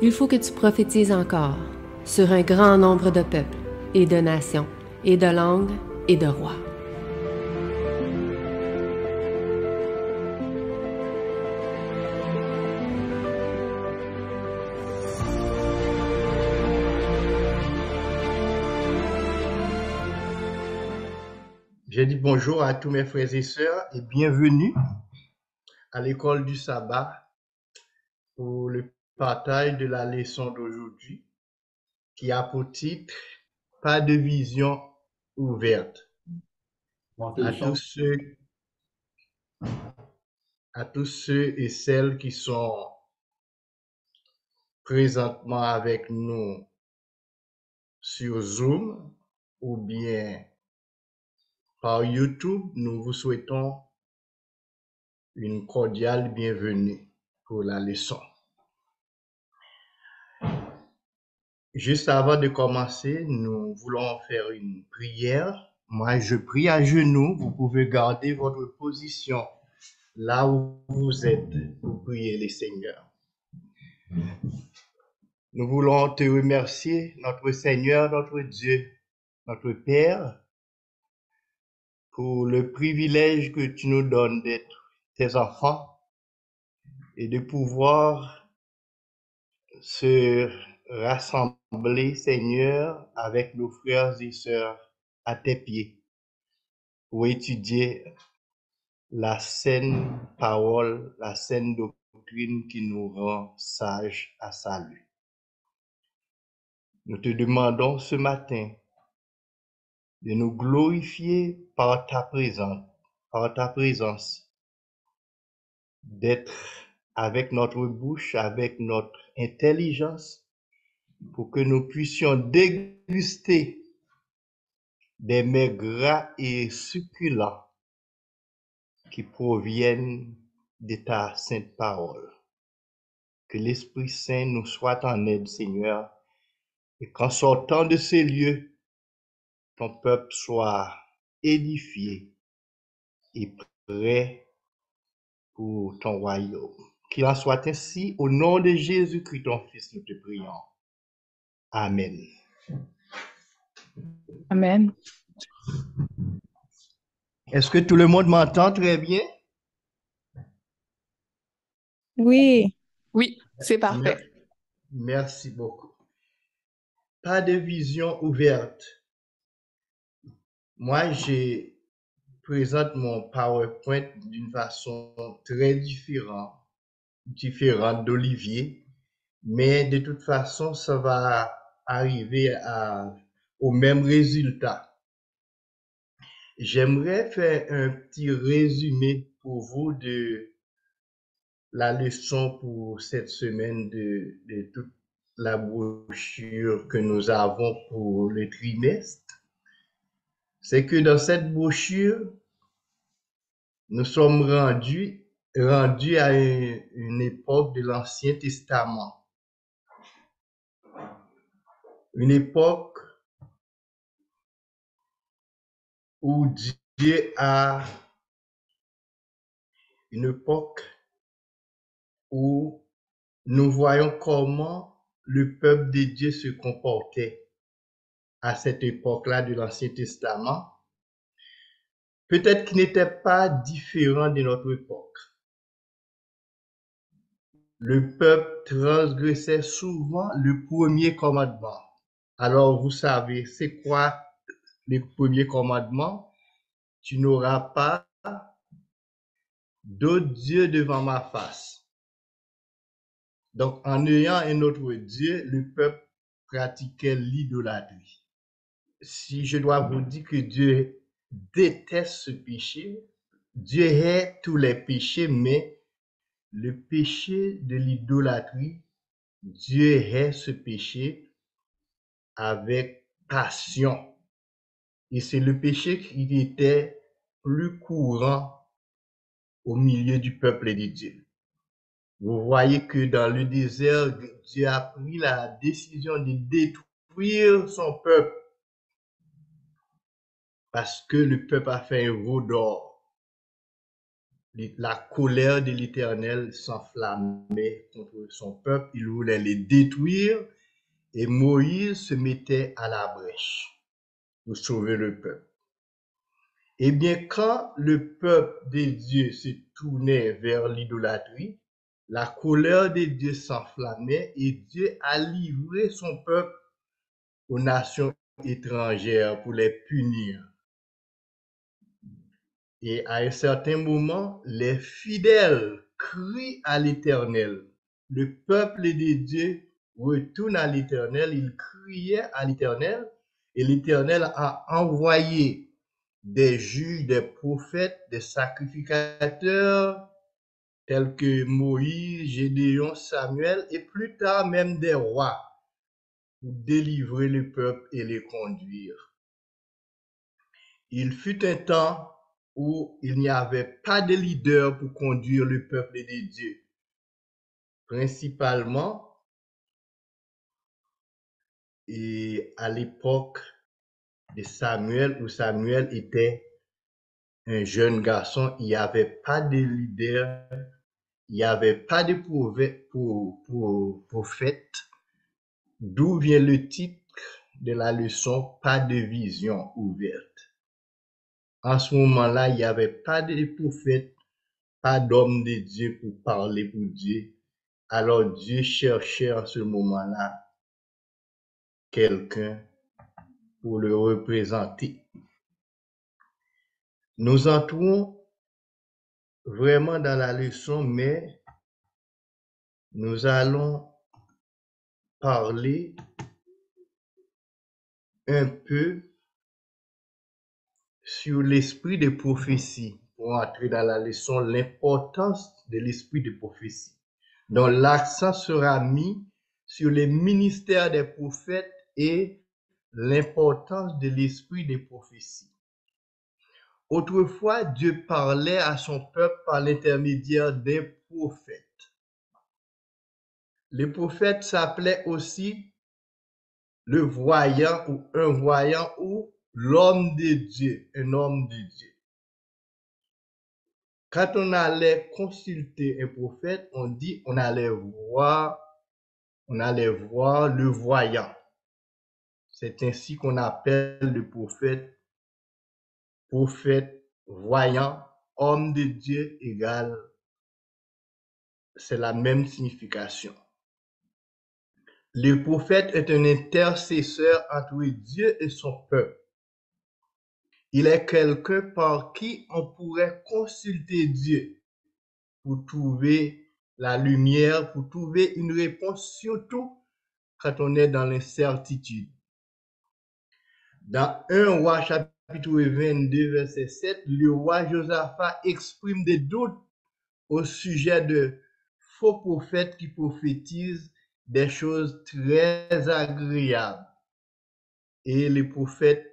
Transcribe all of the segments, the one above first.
Il faut que tu prophétises encore sur un grand nombre de peuples et de nations et de langues et de rois. Je dis bonjour à tous mes frères et sœurs et bienvenue à l'école du sabbat pour le partage de la leçon d'aujourd'hui qui a pour titre Pas de vision ouverte. À tous ceux et celles qui sont présentement avec nous sur Zoom ou bien par YouTube, nous vous souhaitons une cordiale bienvenue pour la leçon. Juste avant de commencer, nous voulons faire une prière. Moi, je prie à genoux. Vous pouvez garder votre position là où vous êtes pour prier le Seigneur. Nous voulons te remercier, notre Seigneur, notre Dieu, notre Père, pour le privilège que tu nous donnes d'être tes enfants et de pouvoir se rassembler, Seigneur, avec nos frères et sœurs à tes pieds pour étudier la saine parole, la saine doctrine qui nous rend sages à salut. Nous te demandons ce matin de nous glorifier par ta présence, d'être avec notre bouche, avec notre intelligence, pour que nous puissions déguster des mets gras et succulents qui proviennent de ta sainte parole. Que l'Esprit Saint nous soit en aide, Seigneur, et qu'en sortant de ces lieux, ton peuple soit édifié et prêt pour ton royaume. Qu'il en soit ainsi, au nom de Jésus-Christ, ton Fils, nous te prions. Amen. Amen. Est-ce que tout le monde m'entend très bien? Oui. Oui, c'est parfait. Merci beaucoup. Pas de vision ouverte. Moi, je présente mon PowerPoint d'une façon très différente d'Olivier, mais de toute façon, ça va arriver au même résultat. J'aimerais faire un petit résumé pour vous de la leçon pour cette semaine de toute la brochure que nous avons pour le trimestre. C'est que dans cette brochure, nous sommes rendus à une époque de l'Ancien Testament. Une époque où Dieu a une époque où nous voyons comment le peuple de Dieu se comportait à cette époque-là de l'Ancien Testament. Peut-être qu'il n'était pas différent de notre époque. Le peuple transgressait souvent le premier commandement. Alors, vous savez, c'est quoi le premier commandement? Tu n'auras pas d'autre Dieu devant ma face. Donc, en ayant un autre Dieu, le peuple pratiquait l'idolâtrie. Si je dois vous dire que Dieu déteste ce péché, Dieu hait tous les péchés, mais le péché de l'idolâtrie, Dieu hait ce péché avec passion. Et c'est le péché qui était plus courant au milieu du peuple de Dieu. Vous voyez que dans le désert, Dieu a pris la décision de détruire son peuple parce que le peuple a fait un veau d'or. la colère de l'Éternel s'enflammait contre son peuple, il voulait les détruire et Moïse se mettait à la brèche pour sauver le peuple. Eh bien, quand le peuple de Dieu se tournait vers l'idolâtrie, la colère de Dieu s'enflammait et Dieu a livré son peuple aux nations étrangères pour les punir. Et à un certain moment, les fidèles crient à l'Éternel. Le peuple de Dieu retourne à l'Éternel, il criait à l'Éternel et l'Éternel a envoyé des juges, des prophètes, des sacrificateurs tels que Moïse, Gédéon, Samuel et plus tard même des rois pour délivrer le peuple et les conduire. Il fut un temps où il n'y avait pas de leader pour conduire le peuple de Dieu. Principalement, et à l'époque de Samuel, où Samuel était un jeune garçon, il n'y avait pas de leader, il n'y avait pas de prophète, d'où vient le titre de la leçon, pas de vision ouverte. En ce moment-là, il n'y avait pas de prophète, pas d'homme de Dieu pour parler pour Dieu. Alors Dieu cherchait en ce moment-là quelqu'un pour le représenter. Nous entrons vraiment dans la leçon, mais nous allons parler un peu sur l'esprit de prophétie pour entrer dans la leçon, l'importance de l'esprit de prophétie. Donc l'accent sera mis sur les ministères des prophètes et l'importance de l'esprit de prophétie. Autrefois, Dieu parlait à son peuple par l'intermédiaire des prophètes. Les prophètes s'appelaient aussi le voyant ou un voyant ou l'homme de Dieu, un homme de Dieu. Quand on allait consulter un prophète, on dit on allait voir le voyant. C'est ainsi qu'on appelle le prophète voyant, homme de Dieu égale, c'est la même signification. Le prophète est un intercesseur entre Dieu et son peuple. Il est quelqu'un par qui on pourrait consulter Dieu pour trouver la lumière, pour trouver une réponse, surtout quand on est dans l'incertitude. Dans 1 roi chapitre 22 verset 7, le roi Josaphat exprime des doutes au sujet de faux prophètes qui prophétisent des choses très agréables. Et le prophète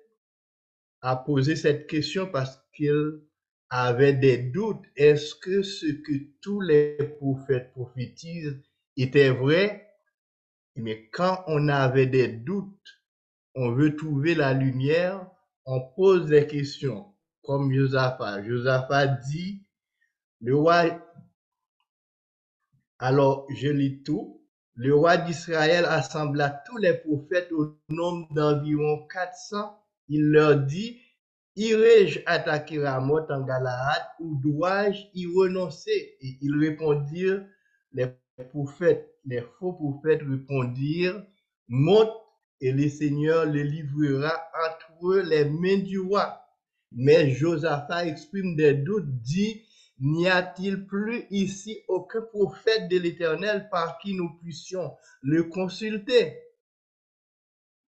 a posé cette question parce qu'il avait des doutes. Est-ce que ce que tous les prophètes prophétisent était vrai? Mais quand on avait des doutes, on veut trouver la lumière, on pose des questions, comme Josaphat. Josaphat dit, le roi, alors je lis tout, le roi d'Israël assembla tous les prophètes au nombre d'environ 400. Il leur dit, irai-je attaquer Ramoth en Galaad ou dois-je y renoncer? Et ils répondirent, les prophètes, les faux prophètes répondirent, monte et le Seigneur le livrera entre les mains du roi. Mais Josaphat exprime des doutes, dit, n'y a-t-il plus ici aucun prophète de l'Éternel par qui nous puissions le consulter?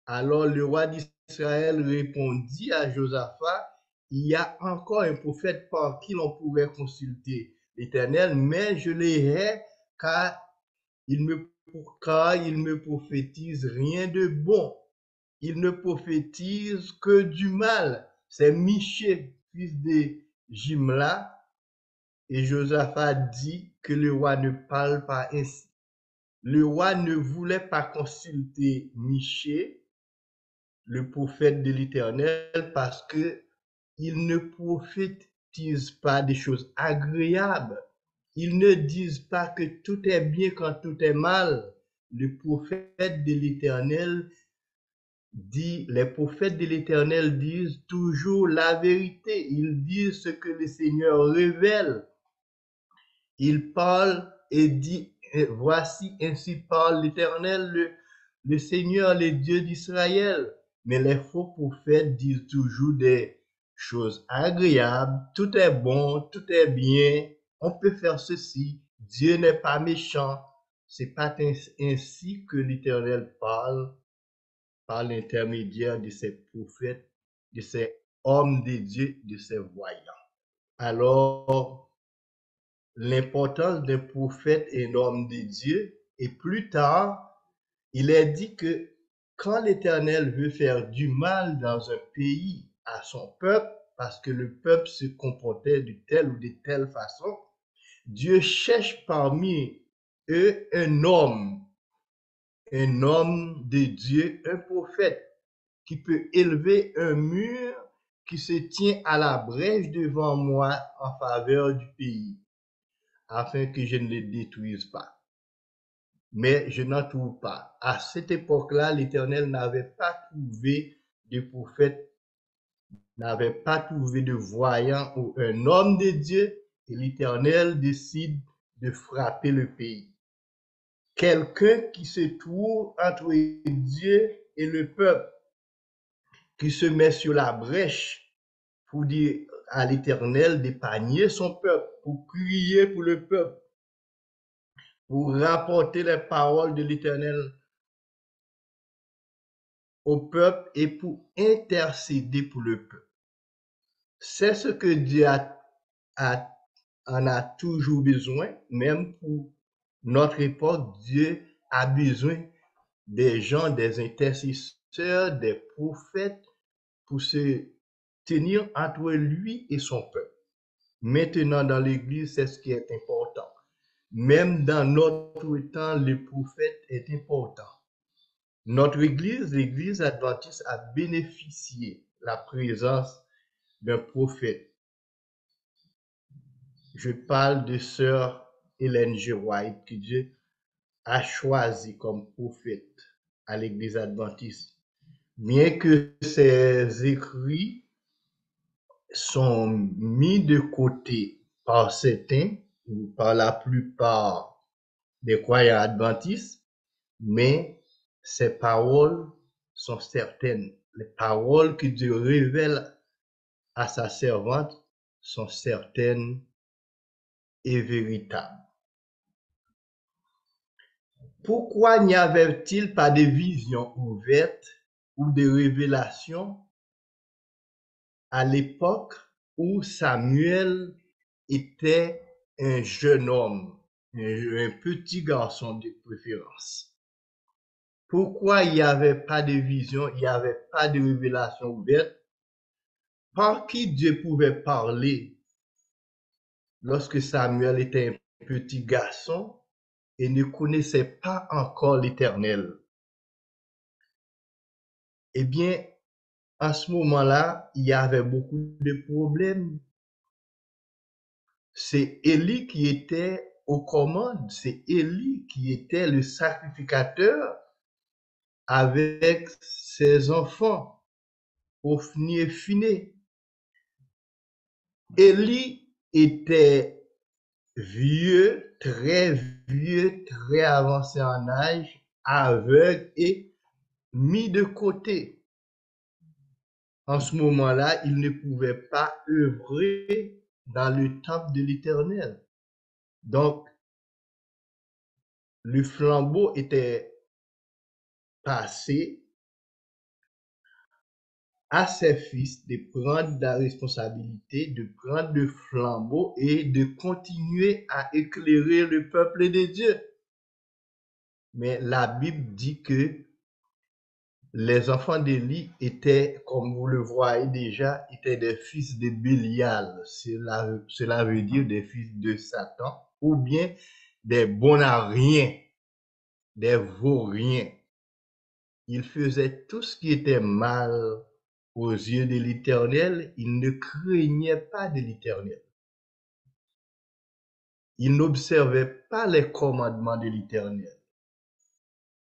Alors le roi d'Israël répondit à Josaphat, il y a encore un prophète par qui l'on pourrait consulter l'Éternel, mais je le hais car il ne prophétise rien de bon. Il ne prophétise que du mal. C'est Michée, fils de Jimla, et Josaphat dit que le roi ne parle pas ainsi. Le roi ne voulait pas consulter Michée, le prophète de l'Éternel, parce que il ne prophétise disent pas des choses agréables. Ils ne disent pas que tout est bien quand tout est mal. Le prophète de l'Éternel dit, les prophètes de l'Éternel disent toujours la vérité. Ils disent ce que le Seigneur révèle. Il parle et dit, voici ainsi parle l'Éternel, le Seigneur, le Dieu d'Israël. Mais les faux prophètes disent toujours des choses agréables, tout est bon, tout est bien, on peut faire ceci, Dieu n'est pas méchant. C'est pas ainsi que l'Éternel parle par l'intermédiaire de ses prophètes, de ses hommes de Dieu, de ses voyants. Alors, l'importance d'un prophète et un homme de Dieu, et plus tard, il est dit que quand l'Éternel veut faire du mal dans un pays à son peuple, parce que le peuple se comportait de telle ou de telle façon, Dieu cherche parmi eux un homme de Dieu, un prophète, qui peut élever un mur qui se tient à la brèche devant moi en faveur du pays, afin que je ne le détruise pas. Mais je n'en trouve pas. À cette époque-là, l'Éternel n'avait pas trouvé de prophète, n'avait pas trouvé de voyant ou un homme de Dieu, et l'Éternel décide de frapper le pays. Quelqu'un qui se trouve entre Dieu et le peuple, qui se met sur la brèche pour dire à l'Éternel d'épargner son peuple, pour prier pour le peuple, pour rapporter les paroles de l'Éternel au peuple et pour intercéder pour le peuple. C'est ce que Dieu en a toujours besoin, même pour notre époque, Dieu a besoin des gens, des intercesseurs, des prophètes pour se tenir entre lui et son peuple. Maintenant, dans l'Église, c'est ce qui est important. Même dans notre temps, le prophète est important. Notre Église, l'Église adventiste, a bénéficié de la présence d'un prophète. Je parle de sœur Hélène G. White, que Dieu a choisi comme prophète à l'Église adventiste. Bien que ses écrits sont mis de côté par certains ou par la plupart des croyants adventistes, mais ces paroles sont certaines. Les paroles que Dieu révèle à sa servante sont certaines et véritables. Pourquoi n'y avait-il pas de visions ouvertes ou de révélations à l'époque où Samuel était un jeune homme, un petit garçon de préférence? Pourquoi il n'y avait pas de vision, il n'y avait pas de révélation ouverte? Par qui Dieu pouvait parler lorsque Samuel était un petit garçon et ne connaissait pas encore l'Éternel? Eh bien, à ce moment-là, il y avait beaucoup de problèmes. C'est Élie qui était aux commandes, c'est Élie qui était le sacrificateur avec ses enfants, Hophni et Phiné. Élie était vieux, très avancé en âge, aveugle et mis de côté. En ce moment-là, il ne pouvait pas œuvrer dans le temple de l'Éternel. Donc, le flambeau était passé à ses fils de prendre la responsabilité, de prendre le flambeau et de continuer à éclairer le peuple de Dieu. Mais la Bible dit que les enfants d'Élie étaient, comme vous le voyez déjà, étaient des fils de Bélial. Cela veut dire des fils de Satan ou bien des bons à rien, des vauriens. Ils faisaient tout ce qui était mal aux yeux de l'Éternel, il ne craignait pas de l'Éternel. Il n'observait pas les commandements de l'Éternel.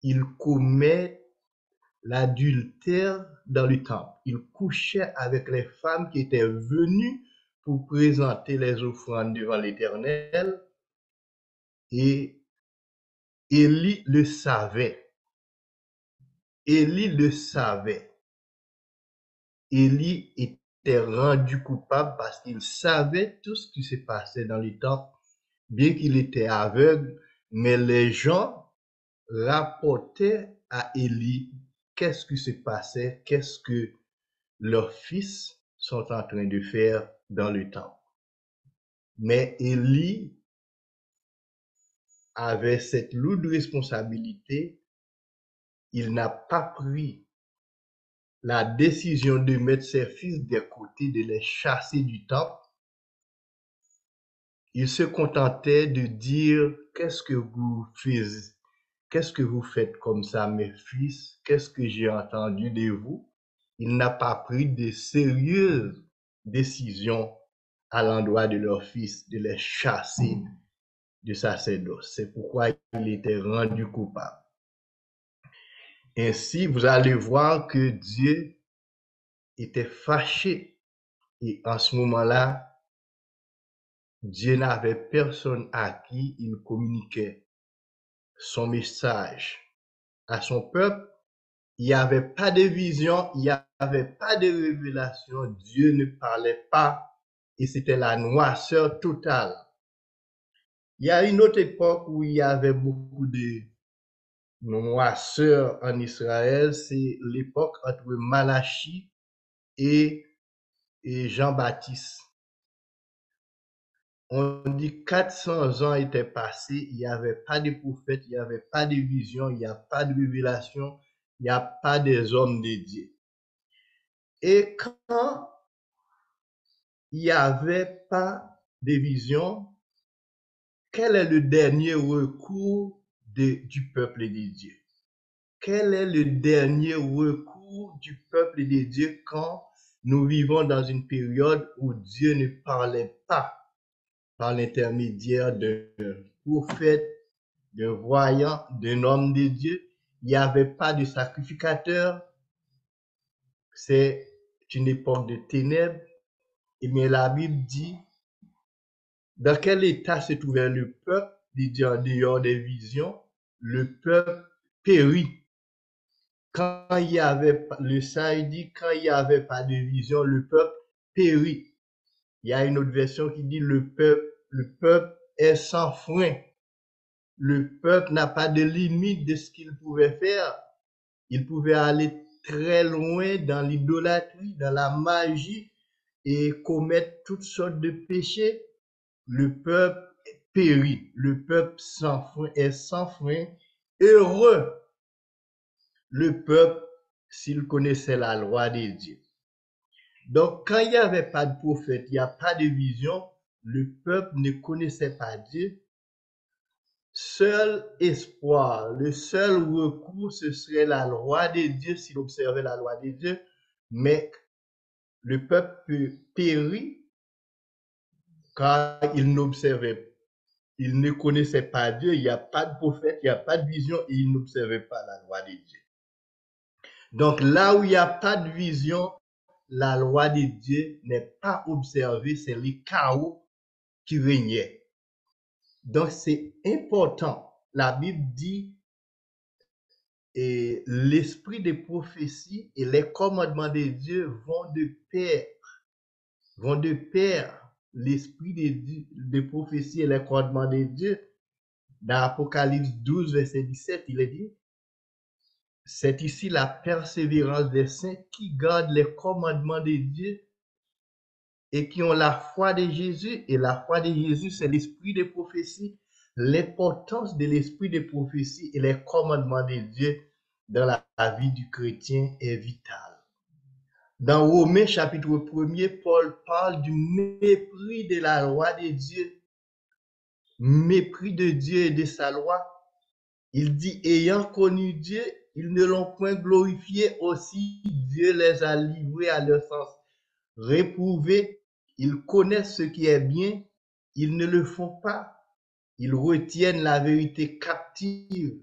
Il commet l'adultère dans le temple. Il couchait avec les femmes qui étaient venues pour présenter les offrandes devant l'Éternel. Et Élie le savait. Élie le savait. Élie était rendu coupable parce qu'il savait tout ce qui se passait dans le temple, bien qu'il était aveugle, mais les gens rapportaient à Élie qu'est-ce qui se passait, qu'est-ce que leurs fils sont en train de faire dans le temple. Mais Élie avait cette lourde responsabilité. Il n'a pas pris la décision de mettre ses fils des côtés, de les chasser du temple. Il se contentait de dire, qu'est-ce que vous faites? Qu'est-ce que vous faites comme ça, mes fils? Qu'est-ce que j'ai entendu de vous? Il n'a pas pris de sérieuses décisions à l'endroit de leurs fils, de les chasser du sacerdoce. C'est pourquoi il était rendu coupable. Ainsi, vous allez voir que Dieu était fâché. Et en ce moment-là, Dieu n'avait personne à qui il communiquait son message à son peuple. Il n'y avait pas de vision, il n'y avait pas de révélation. Dieu ne parlait pas et c'était la noirceur totale. Il y a une autre époque où il y avait beaucoup de noirceur en Israël, c'est l'époque entre Malachie et Jean-Baptiste. On dit 400 ans étaient passés, il n'y avait pas de prophète, il n'y avait pas de vision, il n'y a pas de révélation, il n'y a pas des hommes de Dieu. Et quand il n'y avait pas de vision, quel est le dernier recours du peuple de Dieu? Quel est le dernier recours du peuple de Dieu quand nous vivons dans une période où Dieu ne parlait pas par l'intermédiaire d'un prophète, d'un voyant, d'un homme de Dieu? Il n'y avait pas de sacrificateur. C'est une époque de ténèbres. Et bien la Bible dit, dans quel état se trouvait le peuple? Il dit en dehors des visions, le peuple périt. Quand il y avait, le saint dit, quand il n'y avait pas de vision, le peuple périt. Il y a une autre version qui dit le peuple est sans frein. Le peuple n'a pas de limite de ce qu'il pouvait faire. Il pouvait aller très loin dans l'idolâtrie, dans la magie et commettre toutes sortes de péchés. Le peuple périt. Le peuple sans frein est sans frein. Heureux le peuple s'il connaissait la loi de Dieu. Donc, quand il n'y avait pas de prophète, il n'y a pas de vision, le peuple ne connaissait pas Dieu. Seul espoir, le seul recours, ce serait la loi de Dieu s'il observait la loi de Dieu. Mais le peuple périt car il n'observait, il ne connaissait pas Dieu, il n'y a pas de prophète, il n'y a pas de vision et il n'observait pas la loi de Dieu. Donc là où il n'y a pas de vision, la loi de Dieu n'est pas observée, c'est le chaos qui régnait. Donc c'est important. La Bible dit, et l'esprit de prophétie et les commandements de Dieu vont de pair. Vont de pair. L'esprit de prophétie et les commandements de Dieu. Dans Apocalypse 12, verset 17, il est dit, c'est ici la persévérance des saints qui gardent les commandements de Dieu et qui ont la foi de Jésus. Et la foi de Jésus, c'est l'esprit de prophétie. L'importance de l'esprit de prophétie et les commandements de Dieu dans la vie du chrétien est vitale. Dans Romains chapitre 1er, Paul parle du mépris de la loi de Dieu. Mépris de Dieu et de sa loi. Il dit, ayant connu Dieu, ils ne l'ont point glorifié. Aussi, Dieu les a livrés à leur sens réprouvés. Ils connaissent ce qui est bien, ils ne le font pas. Ils retiennent la vérité captive.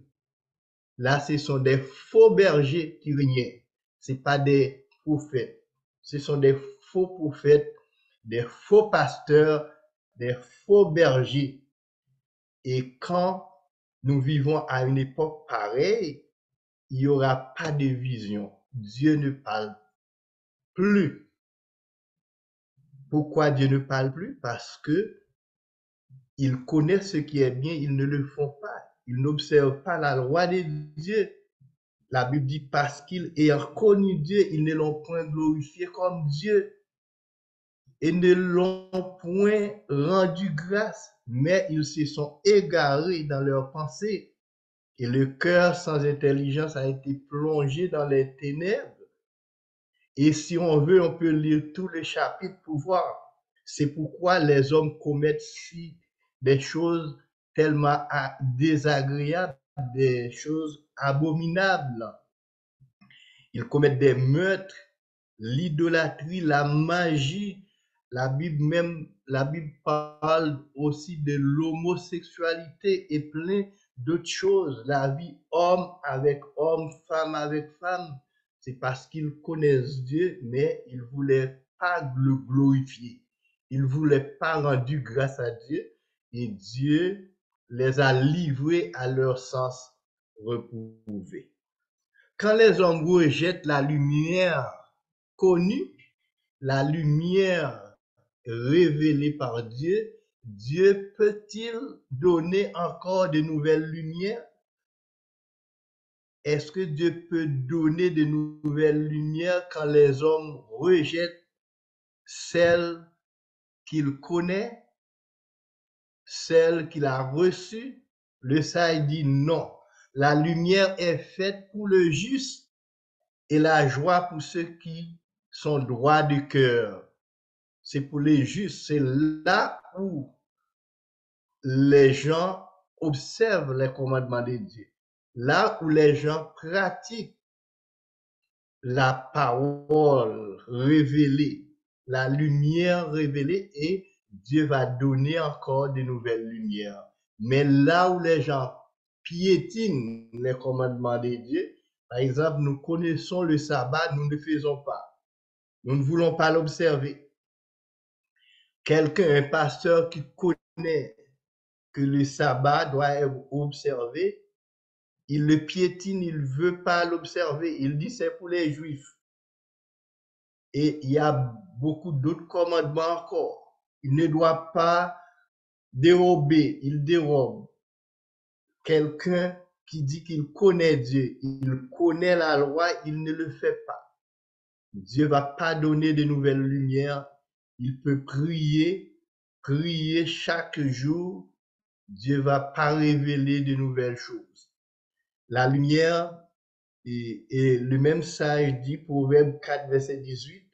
Là, ce sont des faux bergers qui régnaient. Ce n'est pas des prophètes. Ce sont des faux prophètes, des faux pasteurs, des faux bergers. Et quand nous vivons à une époque pareille, il n'y aura pas de vision. Dieu ne parle plus. Pourquoi Dieu ne parle plus? Parce que ils connaissent ce qui est bien, ils ne le font pas. Ils n'observent pas la loi de Dieu. La Bible dit parce qu'ils ayant connu Dieu, ils ne l'ont point glorifié comme Dieu et ne l'ont point rendu grâce, mais ils se sont égarés dans leurs pensées et le cœur sans intelligence a été plongé dans les ténèbres. Et si on veut, on peut lire tous les chapitres pour voir. C'est pourquoi les hommes commettent des choses tellement désagréables, des choses abominables. Ils commettent des meurtres, l'idolâtrie, la magie. La Bible parle aussi de l'homosexualité et plein d'autres choses. La vie homme avec homme, femme avec femme. C'est parce qu'ils connaissent Dieu, mais ils ne voulaient pas le glorifier. Ils ne voulaient pas rendre grâce à Dieu. Et Dieu les a livrés à leur sens reprouvé. Quand les hommes rejettent la lumière connue, la lumière révélée par Dieu, Dieu peut-il donner encore de nouvelles lumières? Est-ce que Dieu peut donner de nouvelles lumières quand les hommes rejettent celles qu'il connaît, celles qu'il a reçues? Le sage dit non. La lumière est faite pour le juste et la joie pour ceux qui sont droits de cœur. C'est pour les justes. C'est là où les gens observent les commandements de Dieu. Là où les gens pratiquent la parole révélée, la lumière révélée, et Dieu va donner encore de nouvelles lumières. Mais là où les gens piétinent les commandements de Dieu, par exemple, nous connaissons le sabbat, nous ne le faisons pas. Nous ne voulons pas l'observer. Quelqu'un, un pasteur qui connaît que le sabbat doit être observé, il le piétine, il ne veut pas l'observer. Il dit c'est pour les juifs. Et il y a beaucoup d'autres commandements encore. Il ne doit pas dérober, il dérobe. Quelqu'un qui dit qu'il connaît Dieu, il connaît la loi, il ne le fait pas. Dieu va pas donner de nouvelles lumières. Il peut prier chaque jour. Dieu va pas révéler de nouvelles choses. La lumière, et le même sage dit, Proverbe 4, verset 18,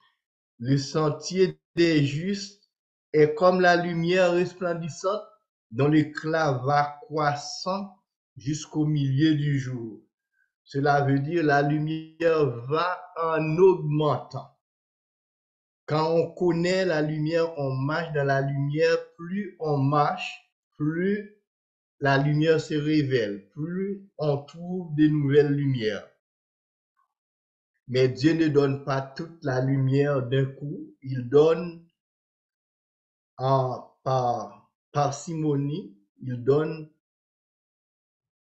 le sentier des justes est comme la lumière resplendissante dont l'éclat va croissant jusqu'au milieu du jour. Cela veut dire la lumière va en augmentant. Quand on connaît la lumière, on marche dans la lumière, plus on marche, plus la lumière se révèle, plus on trouve de nouvelles lumières. Mais Dieu ne donne pas toute la lumière d'un coup, il donne par parcimonie, il donne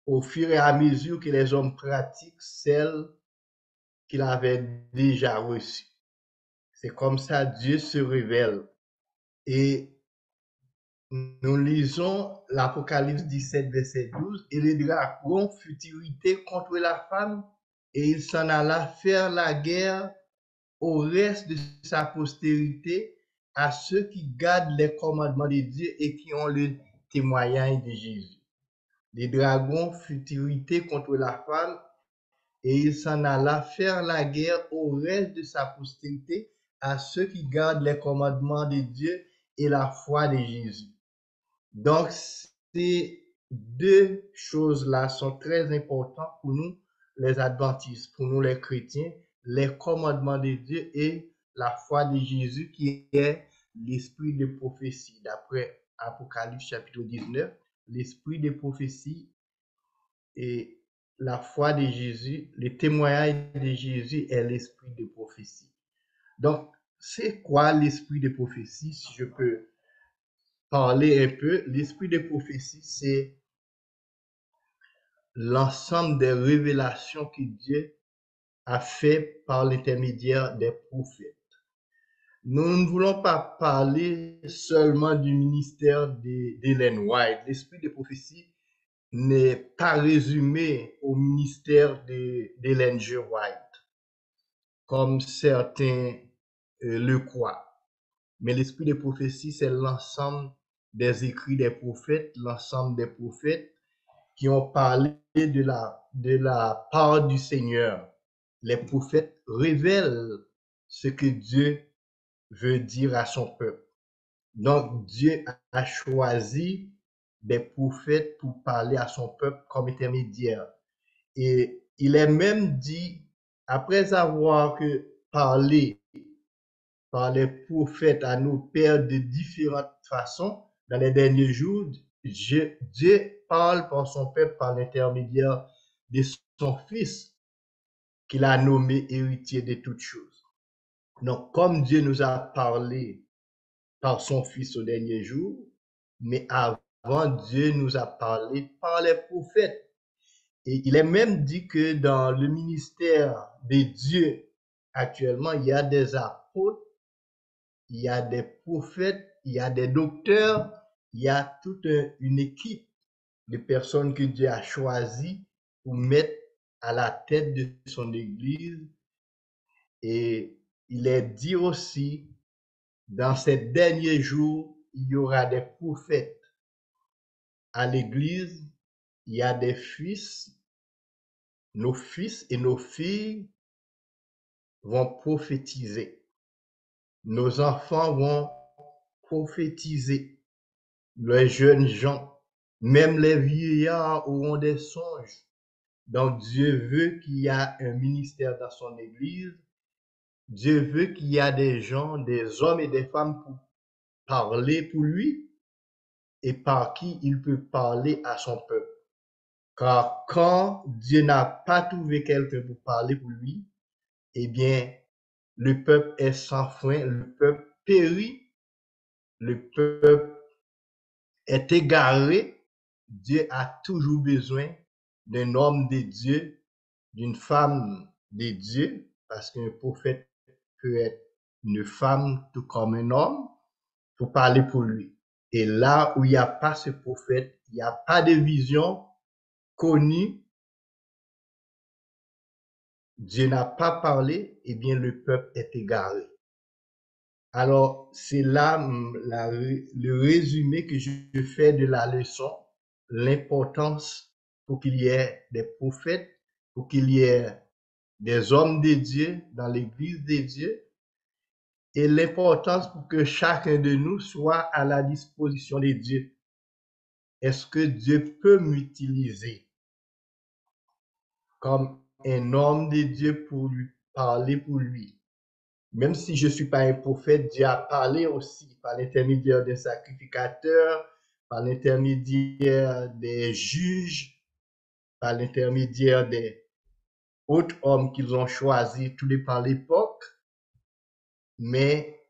au fur et à mesure que les hommes pratiquent celle qu'il avait déjà reçue. C'est comme ça Dieu se révèle. Et nous lisons l'Apocalypse 17, verset 12, et le dragon fut irrité contre la femme, et il s'en alla faire la guerre au reste de sa postérité, à ceux qui gardent les commandements de Dieu et qui ont le témoignage de Jésus. Le dragon fut irrité contre la femme, et il s'en alla faire la guerre au reste de sa postérité, à ceux qui gardent les commandements de Dieu et la foi de Jésus. Donc, ces deux choses-là sont très importantes pour nous. les adventistes, pour nous les chrétiens, les commandements de Dieu et la foi de Jésus qui est l'esprit de prophétie. D'après Apocalypse chapitre 19, l'esprit de prophétie et la foi de Jésus, le témoignage de Jésus est l'esprit de prophétie. Donc, c'est quoi l'esprit de prophétie? Si je peux parler un peu, l'esprit de prophétie, c'est l'ensemble des révélations que Dieu a fait par l'intermédiaire des prophètes. Nous ne voulons pas parler seulement du ministère d'Ellen White. L'esprit de prophétie n'est pas résumé au ministère d'Ellen G. White, comme certains le croient. Mais l'esprit de prophétie, c'est l'ensemble des écrits des prophètes, l'ensemble des prophètes qui ont parlé de la part du Seigneur. Les prophètes révèlent ce que Dieu veut dire à son peuple. Donc, Dieu a choisi des prophètes pour parler à son peuple comme intermédiaire. Et il est même dit, après avoir parlé par les prophètes à nos pères de différentes façons, dans les derniers jours, Dieu parle par son peuple par l'intermédiaire de son Fils, qu'il a nommé héritier de toutes choses. Donc, comme Dieu nous a parlé par son Fils au dernier jour, mais avant, Dieu nous a parlé par les prophètes. Et il est même dit que dans le ministère de Dieu, actuellement, il y a des apôtres, il y a des prophètes, il y a des docteurs, il y a toute une équipe de personnes que Dieu a choisies pour mettre à la tête de son Église. Et il est dit aussi, dans ces derniers jours, il y aura des prophètes à l'Église, il y a des fils et nos filles vont prophétiser. Nos enfants vont prophétiser. Les jeunes gens, même les vieillards auront des songes. Donc Dieu veut qu'il y ait un ministère dans son Église. Dieu veut qu'il y ait des gens, des hommes et des femmes pour parler pour lui et par qui il peut parler à son peuple. Car quand Dieu n'a pas trouvé quelqu'un pour parler pour lui, eh bien, le peuple est sans frein, le peuple périt, le peuple est égaré. Dieu a toujours besoin d'un homme de Dieu, d'une femme de Dieu, parce qu'un prophète peut être une femme tout comme un homme, pour parler pour lui. Et là où il n'y a pas ce prophète, il n'y a pas de vision connue, Dieu n'a pas parlé, eh bien le peuple est égaré. Alors, c'est là le résumé que je fais de la leçon, l'importance pour qu'il y ait des prophètes, pour qu'il y ait des hommes de Dieu dans l'Église de Dieu, et l'importance pour que chacun de nous soit à la disposition de Dieu. Est-ce que Dieu peut m'utiliser comme un homme de Dieu pour lui parler pour lui? Même si je ne suis pas un prophète, Dieu a parlé aussi par l'intermédiaire des sacrificateurs, par l'intermédiaire des juges, par l'intermédiaire des autres hommes qu'ils ont choisis, tous les par l'époque. Mais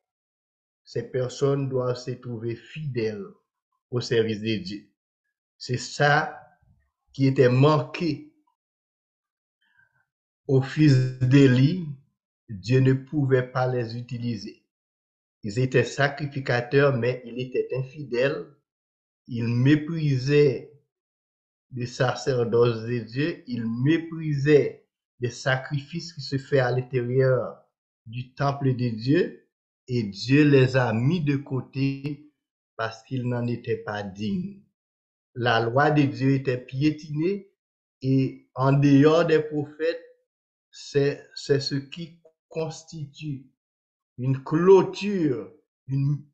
ces personnes doivent se trouver fidèles au service de Dieu. C'est ça qui était manqué au fils d'Élie. Dieu ne pouvait pas les utiliser. Ils étaient sacrificateurs, mais ils étaient infidèles. Ils méprisaient le sacerdoce de Dieu. Ils méprisaient les sacrifices qui se font à l'intérieur du temple de Dieu. Et Dieu les a mis de côté parce qu'ils n'en étaient pas dignes. La loi de Dieu était piétinée et en dehors des prophètes, c'est ce qui constitue une clôture, une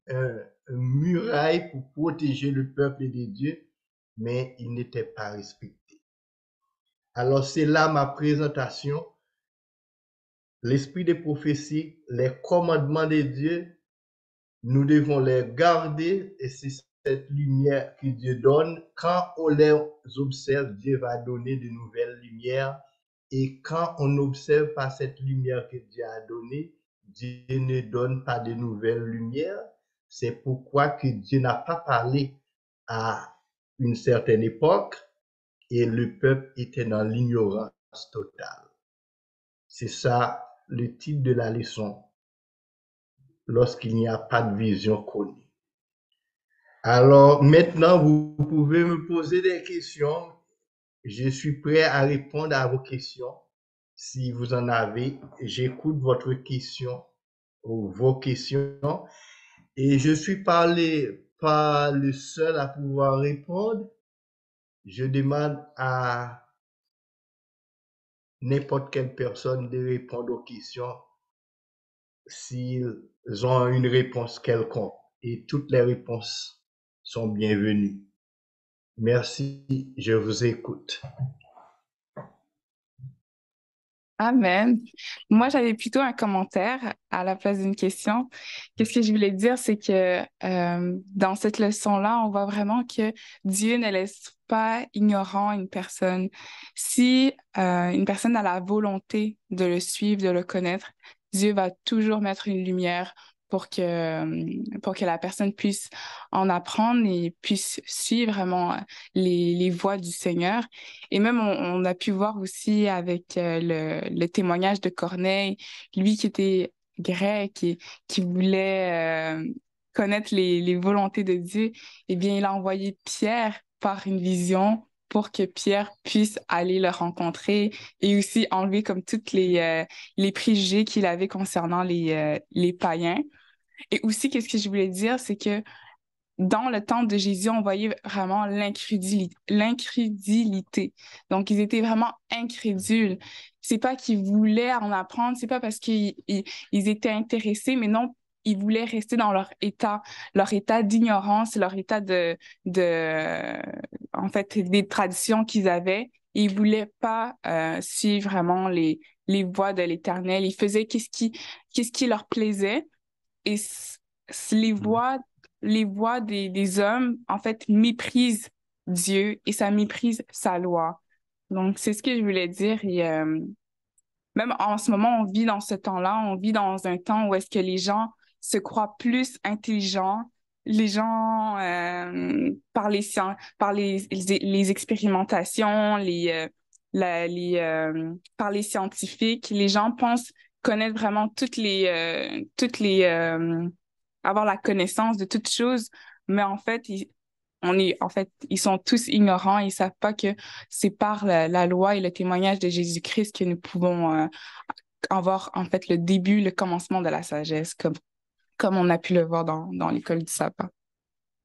muraille pour protéger le peuple de Dieu, mais il n'était pas respecté. Alors, c'est là ma présentation. L'esprit des prophéties, les commandements de Dieu, nous devons les garder et c'est cette lumière que Dieu donne. Quand on les observe, Dieu va donner de nouvelles lumières. Et quand on n'observe pas cette lumière que Dieu a donnée, Dieu ne donne pas de nouvelles lumières. C'est pourquoi que Dieu n'a pas parlé à une certaine époque et le peuple était dans l'ignorance totale. C'est ça le titre de la leçon, lorsqu'il n'y a pas de vision connue. Alors maintenant, vous pouvez me poser des questions. Je suis prêt à répondre à vos questions. Si vous en avez, j'écoute votre question ou vos questions. Et je suis pas le seul à pouvoir répondre. Je demande à n'importe quelle personne de répondre aux questions s'ils ont une réponse quelconque. Et toutes les réponses sont bienvenues. Merci, je vous écoute. Amen. Moi, j'avais plutôt un commentaire à la place d'une question. Qu'est-ce que je voulais dire, c'est que dans cette leçon-là, on voit vraiment que Dieu ne laisse pas ignorant une personne. Si une personne a la volonté de le suivre, de le connaître, Dieu va toujours mettre une lumière pour que la personne puisse en apprendre et puisse suivre vraiment les voies du Seigneur. Et même, on a pu voir aussi avec le témoignage de Corneille, lui qui était grec et qui voulait connaître les volontés de Dieu, eh bien, il a envoyé Pierre par une vision pour que Pierre puisse aller le rencontrer et aussi enlever comme toutes les préjugés qu'il avait concernant les païens. Et aussi, qu'est-ce que je voulais dire, c'est que dans le temps de Jésus, on voyait vraiment l'incrédulité. Donc, ils étaient vraiment incrédules. C'est pas qu'ils voulaient en apprendre, c'est pas parce qu'ils étaient intéressés, mais non, ils voulaient rester dans leur état d'ignorance, leur état en fait, des traditions qu'ils avaient. Ils voulaient pas suivre vraiment les voies de l'Éternel. Ils faisaient qu'est-ce qui leur plaisait. Et les voix des hommes, en fait, méprisent Dieu et ça méprise sa loi. Donc, c'est ce que je voulais dire. Et même en ce moment, on vit dans ce temps-là, on vit dans un temps où est-ce que les gens se croient plus intelligents, les gens, par les expérimentations, par les scientifiques, les gens pensent connaître vraiment avoir la connaissance de toutes choses, mais en fait, ils sont tous ignorants, ils savent pas que c'est par la loi et le témoignage de Jésus-Christ que nous pouvons avoir en fait le début, le commencement de la sagesse, comme on a pu le voir dans l'école du sapin.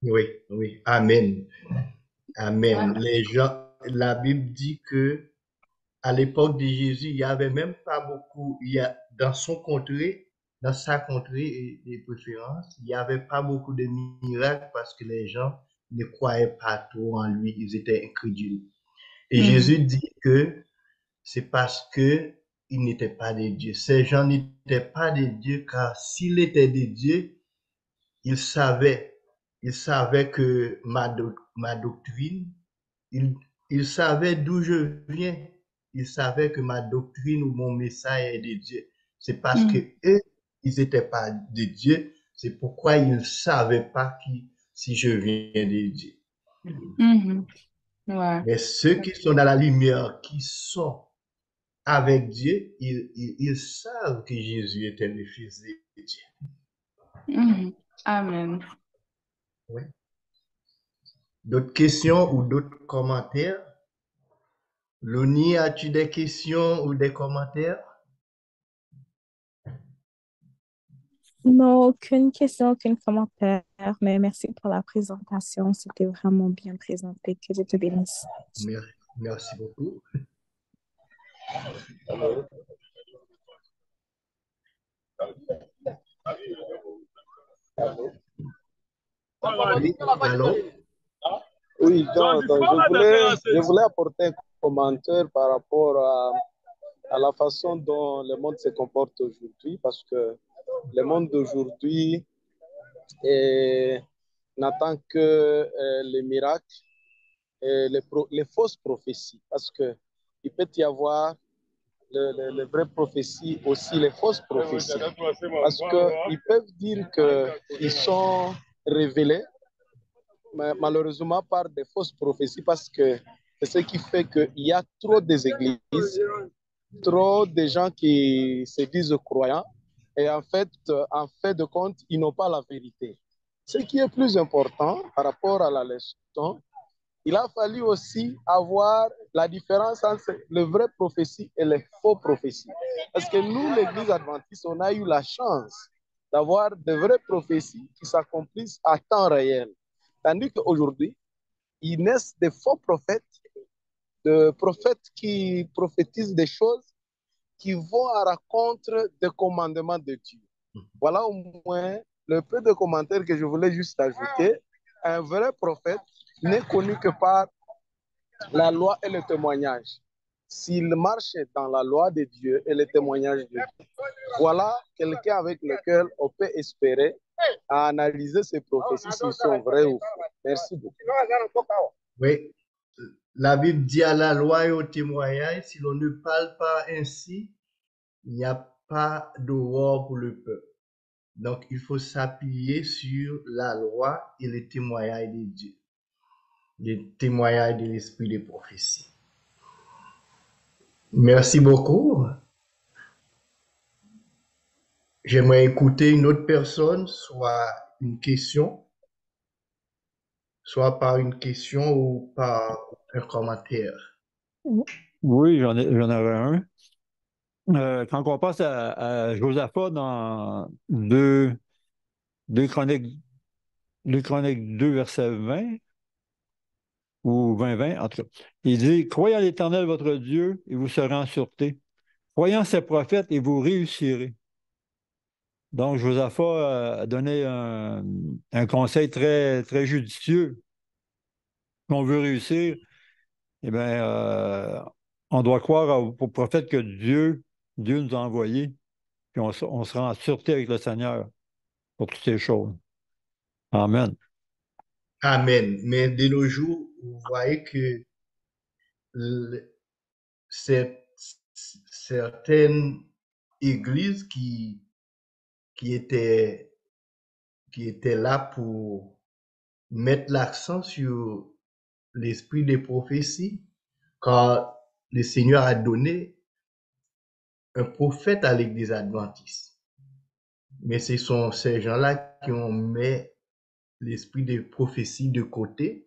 Oui, oui. Amen. Amen. Les gens, la Bible dit que à l'époque de Jésus, il y avait même pas beaucoup, dans dans sa contrée et des préférences, il y avait pas beaucoup de miracles parce que les gens ne croyaient pas trop en lui, ils étaient incrédules. Et Jésus dit que c'est parce que il n'était pas de Dieu. Ces gens n'étaient pas de Dieu car s'il était de Dieu, il savait, il savait que ma doctrine, il, il savait d'où je viens. Il savait que ma doctrine ou mon message est de Dieu. C'est parce que eux, ils n'étaient pas de Dieu. C'est pourquoi ils ne savaient pas si je viens de Dieu. Ouais. Mais ceux qui sont dans la lumière, qui sont avec Dieu, ils savent que Jésus était le Fils de Dieu. Amen. Oui. D'autres questions ou d'autres commentaires? Loni, as-tu des questions ou des commentaires? Non, aucune question, aucun commentaire, mais merci pour la présentation. C'était vraiment bien présenté. Que Dieu te bénisse. Merci beaucoup. Oui, allô? Oui, donc, je voulais apporter commentaire par rapport à la façon dont le monde se comporte aujourd'hui, parce que le monde d'aujourd'hui n'attend que les miracles et les fausses prophéties, parce que il peut y avoir les vraies prophéties, aussi les fausses prophéties, parce qu'ils peuvent dire qu'ils sont révélés, mais malheureusement par des fausses prophéties, parce que c'est ce qui fait qu'il y a trop des églises, trop de gens qui se disent croyants, et en fait de compte, ils n'ont pas la vérité. Ce qui est plus important par rapport à la leçon, il a fallu aussi avoir la différence entre les vraies prophéties et les faux prophéties. Parce que nous, l'Église adventiste, on a eu la chance d'avoir de vraies prophéties qui s'accomplissent à temps réel. Tandis qu'aujourd'hui, il naissent des faux prophètes, de prophètes qui prophétisent des choses qui vont à la rencontre des commandements de Dieu. Voilà au moins le peu de commentaires que je voulais juste ajouter. Un vrai prophète n'est connu que par la loi et le témoignage. S'il marche dans la loi de Dieu et le témoignage de Dieu, voilà quelqu'un avec lequel on peut espérer à analyser ces prophéties s'ils sont vrais ou faux. Merci beaucoup. Oui, la Bible dit à la loi et au témoignage, si l'on ne parle pas ainsi, il n'y a pas d'aurore pour le peuple. Donc, il faut s'appuyer sur la loi et le témoignage de Dieu, le témoignage de l'esprit de prophétie. Merci beaucoup. J'aimerais écouter une autre personne, soit une question, soit par une question ou par un commentaire. Oui, j'en avais un. Quand on passe à Josaphat dans 2 Chroniques, 2 Chroniques 2, verset 20, ou 20, en tout cas, il dit, croyez à l'Éternel votre Dieu et vous serez en sûreté. Croyez en ses prophètes et vous réussirez. Donc, Josaphat a donné un conseil très, très judicieux. Si on veut réussir, eh bien, on doit croire au prophète que Dieu nous a envoyé, puis on sera en sûreté avec le Seigneur pour toutes ces choses. Amen. Amen. Mais de nos jours, vous voyez que certaines églises qui étaient, qui étaient là pour mettre l'accent sur l'esprit des prophéties, car le Seigneur a donné un prophète à l'église adventiste. Mais ce sont ces gens-là qui ont mis l'esprit des prophéties de côté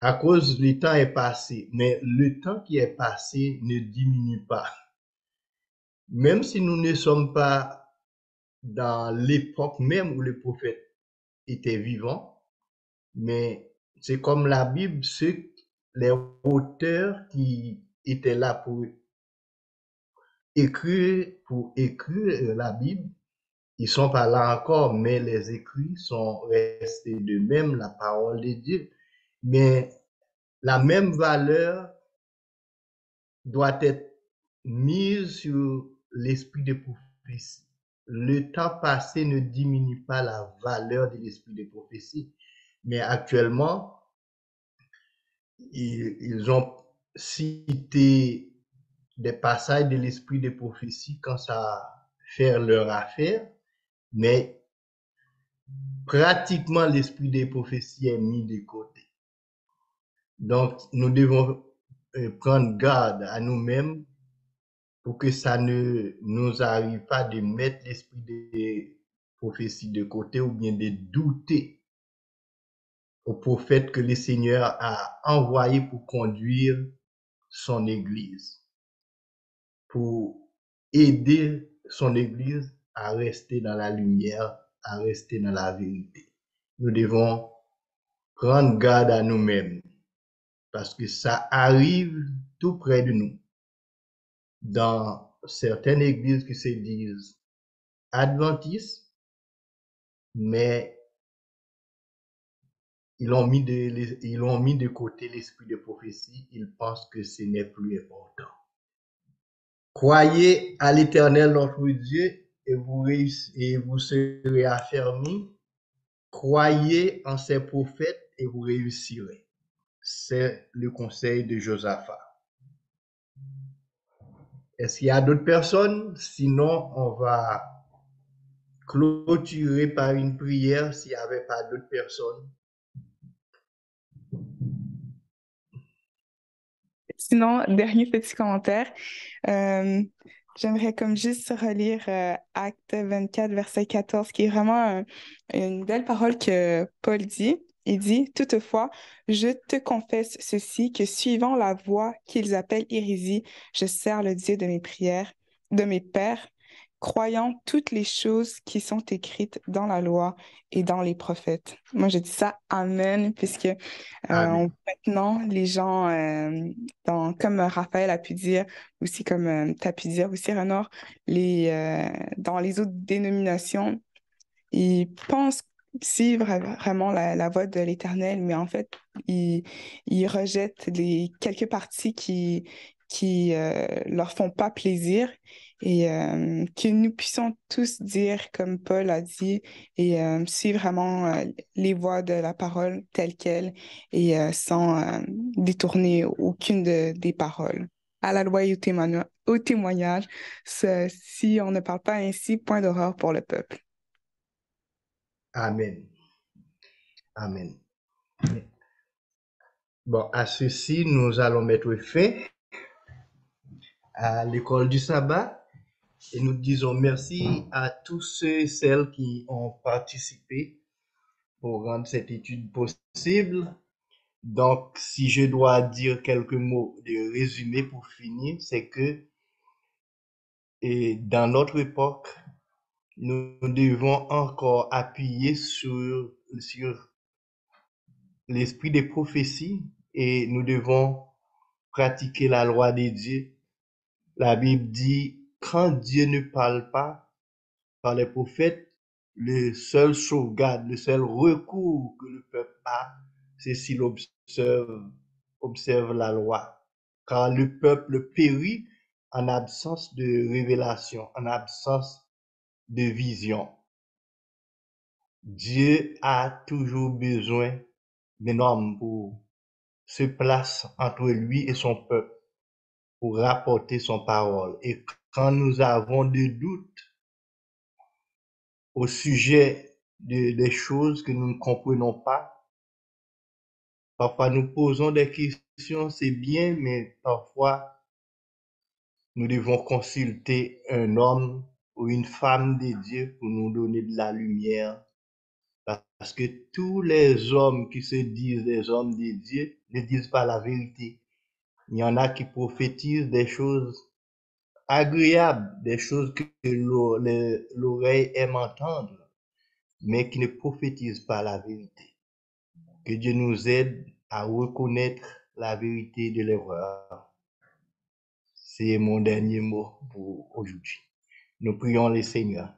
à cause le temps est passé. Mais le temps qui est passé ne diminue pas. Même si nous ne sommes pas dans l'époque même où le prophète était vivant, mais c'est comme la Bible, les auteurs qui étaient là pour écrire la Bible, ils sont pas là encore, mais les écrits sont restés de même, la parole de Dieu. Mais la même valeur doit être mise sur l'esprit de prophétie. Le temps passé ne diminue pas la valeur de l'esprit de prophétie, mais actuellement, ils ont cité des passages de l'esprit de prophétie quand ça fait leur affaire, mais pratiquement l'esprit des prophéties est mis de côté. Donc, nous devons prendre garde à nous-mêmes pour que ça ne nous arrive pas de mettre l'esprit des prophéties de côté ou bien de douter au prophète que le Seigneur a envoyé pour conduire son Église, pour aider son Église à rester dans la lumière, à rester dans la vérité. Nous devons prendre garde à nous-mêmes parce que ça arrive tout près de nous. Dans certaines églises qui se disent adventistes, mais ils ont mis de côté l'esprit de prophétie, ils pensent que ce n'est plus important. Croyez à l'Éternel notre Dieu et vous serez affermis. Croyez en ses prophètes et vous réussirez. C'est le conseil de Josaphat. Est-ce qu'il y a d'autres personnes? Sinon, on va clôturer par une prière s'il n'y avait pas d'autres personnes. Sinon, dernier petit commentaire. J'aimerais comme juste relire Acte 24, verset 14, qui est vraiment une belle parole que Paul dit. Il dit, toutefois, je te confesse ceci, que suivant la voie qu'ils appellent hérésie, je sers le Dieu de mes prières, de mes pères, croyant toutes les choses qui sont écrites dans la loi et dans les prophètes. Moi, je dis ça, Amen, puisque Amen. maintenant, les gens, comme Raphaël a pu dire, aussi comme tu as pu dire aussi, Renard, dans les autres dénominations, ils pensent suivre vraiment la voie de l'Éternel, mais en fait, ils rejettent les quelques parties qui leur font pas plaisir et que nous puissions tous dire, comme Paul a dit, et suivre vraiment les voies de la parole telles quelles et sans détourner aucune des paroles. À la loi et au témoignage, si on ne parle pas ainsi, point d'horreur pour le peuple. Amen. Amen. Bon, à ceci, nous allons mettre fin à l'école du sabbat et nous disons merci à tous ceux et celles qui ont participé pour rendre cette étude possible. Donc, si je dois dire quelques mots de résumé pour finir, c'est que dans notre époque, nous devons encore appuyer sur l'esprit des prophéties et nous devons pratiquer la loi des dieux. La Bible dit, quand Dieu ne parle pas par les prophètes, le seul sauvegarde, le seul recours que le peuple a, c'est s'il observe la loi. Car le peuple périt en absence de révélation, en absence de vision. Dieu a toujours besoin d'un homme pour se placer entre lui et son peuple, pour rapporter son parole. Et quand nous avons des doutes au sujet des choses que nous ne comprenons pas, parfois nous posons des questions, c'est bien, mais parfois nous devons consulter un homme ou une femme de Dieu pour nous donner de la lumière. Parce que tous les hommes qui se disent des hommes de Dieu ne disent pas la vérité. Il y en a qui prophétisent des choses agréables, des choses que l'oreille aime entendre, mais qui ne prophétisent pas la vérité. Que Dieu nous aide à reconnaître la vérité de l'erreur. C'est mon dernier mot pour aujourd'hui. Nous prions le Seigneur.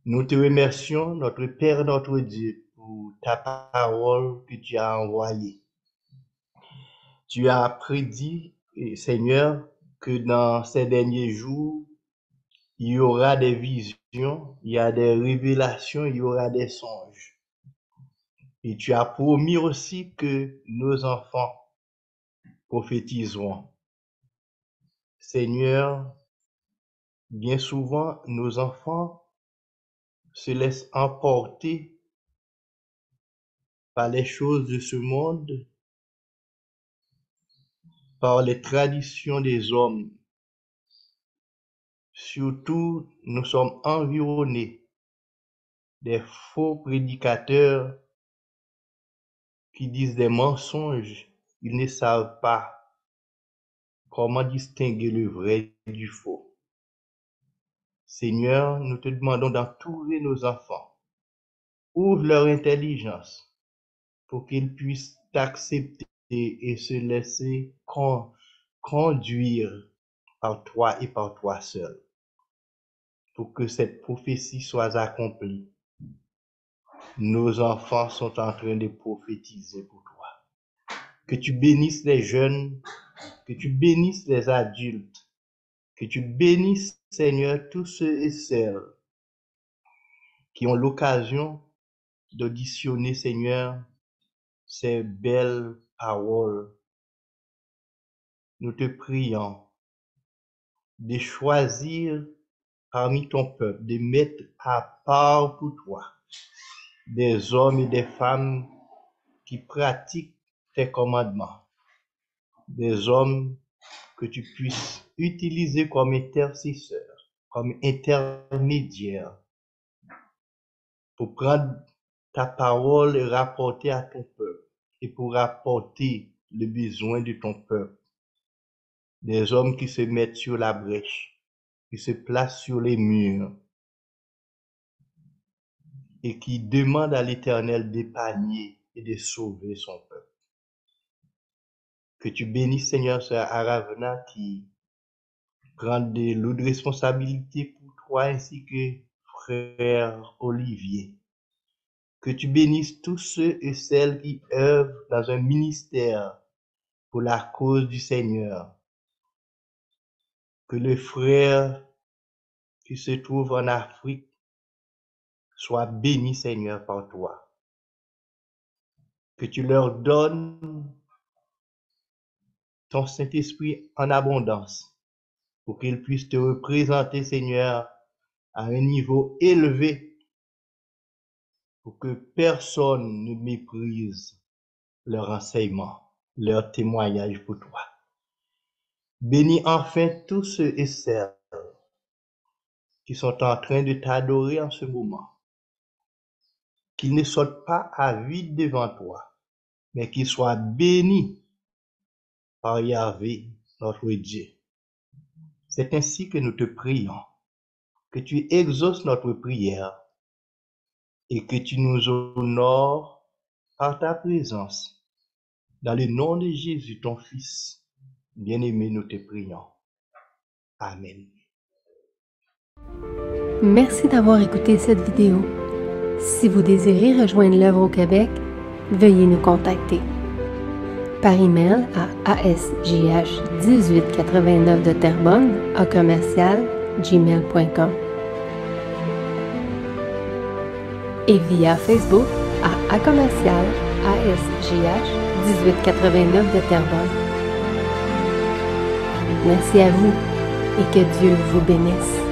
Nous te remercions, notre Père, notre Dieu, pour ta parole que tu as envoyée. Tu as prédit, Seigneur, que dans ces derniers jours, il y aura des visions, il y a des révélations, il y aura des songes. Et tu as promis aussi que nos enfants prophétiseront. Seigneur, bien souvent, nos enfants se laissent emporter par les choses de ce monde, par les traditions des hommes. Surtout, nous sommes environnés des faux prédicateurs qui disent des mensonges. Ils ne savent pas comment distinguer le vrai du faux. Seigneur, nous te demandons d'entourer nos enfants. Ouvre leur intelligence pour qu'ils puissent t'accepter et se laisser conduire par toi et par toi seul, pour que cette prophétie soit accomplie. nos enfants sont en train de prophétiser pour toi. Que tu bénisses les jeunes, que tu bénisses les adultes, que tu bénisses, Seigneur, tous ceux et celles qui ont l'occasion d'auditionner, Seigneur, ces belles paroles. Nous te prions de choisir parmi ton peuple, de mettre à part pour toi des hommes et des femmes qui pratiquent tes commandements, des hommes que tu puisses utiliser comme intercesseurs, comme intermédiaires, pour prendre ta parole et rapporter à ton peuple, et pour rapporter le besoin de ton peuple. Des hommes qui se mettent sur la brèche, qui se placent sur les murs, et qui demandent à l'Éternel d'épargner et de sauver son peuple. Que tu bénisses, Seigneur, Sœur Aravena, qui prend des lourdes responsabilités pour toi, ainsi que frère Olivier. Que tu bénisses tous ceux et celles qui œuvrent dans un ministère pour la cause du Seigneur. Que le frère qui se trouve en Afrique soit béni, Seigneur, par toi. Que tu leur donnes ton Saint-Esprit en abondance pour qu'ils puissent te représenter, Seigneur, à un niveau élevé, pour que personne ne méprise leur enseignement, leur témoignage pour toi. Bénis enfin tous ceux et celles qui sont en train de t'adorer en ce moment, qu'ils ne sautent pas à vide devant toi, mais qu'ils soient bénis par Yahvé, notre Dieu. C'est ainsi que nous te prions, que tu exauces notre prière et que tu nous honores par ta présence. Dans le nom de Jésus, ton Fils, bien-aimé, nous te prions. Amen. Merci d'avoir écouté cette vidéo. Si vous désirez rejoindre l'œuvre au Québec, veuillez nous contacter par email à asjh1889 de Terrebonne @gmail.com et via Facebook à commercial asjh1889 de Terrebonne. Merci à vous et que Dieu vous bénisse.